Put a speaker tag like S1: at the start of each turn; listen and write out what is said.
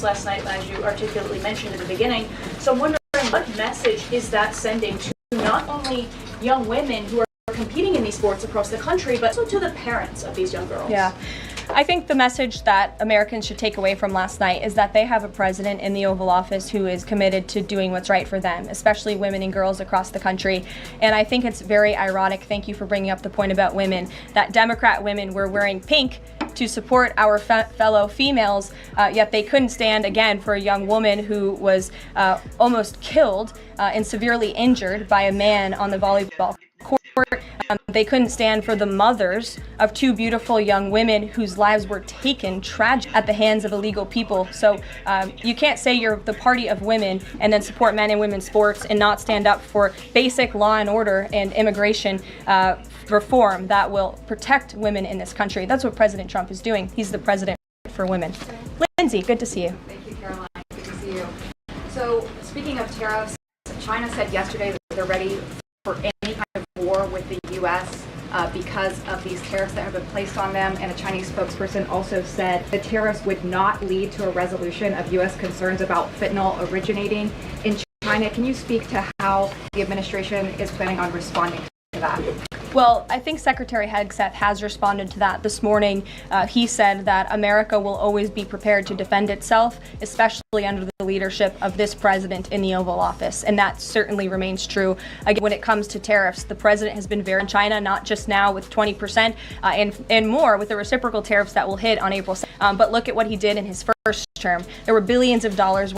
S1: last night, as you articulately mentioned at the beginning. So I'm wondering, what message is that sending to not only young women who are competing in these sports across the country, but also to the parents of these young girls?
S2: Yeah. I think the message that Americans should take away from last night is that they have a president in the Oval Office who is committed to doing what's right for them, especially women and girls across the country. And I think it's very ironic, thank you for bringing up the point about women, that Democrat women were wearing pink to support our fellow females, yet they couldn't stand again for a young woman who was almost killed and severely injured by a man on the volleyball court. They couldn't stand for the mothers of two beautiful young women whose lives were taken tragic at the hands of illegal people. So you can't say you're the party of women and then support men and women's sports and not stand up for basic law and order and immigration reform that will protect women in this country. That's what President Trump is doing. He's the president for women. Lindsay, good to see you.
S3: Thank you, Caroline. Good to see you. So, speaking of tariffs, China said yesterday that they're ready for any kind of war with the U.S. Because of these tariffs that have been placed on them. And a Chinese spokesperson also said the tariffs would not lead to a resolution of U.S. concerns about fentanyl originating in China. Can you speak to how the administration is planning on responding to that?
S2: Well, I think Secretary Hegseth has responded to that this morning. He said that America will always be prepared to defend itself, especially under the leadership of this president in the Oval Office. And that certainly remains true. Again, when it comes to tariffs, the president has been very in China, not just now with 20% and more with the reciprocal tariffs that will hit on April 2nd. But look at what he did in his first term. There were billions of dollars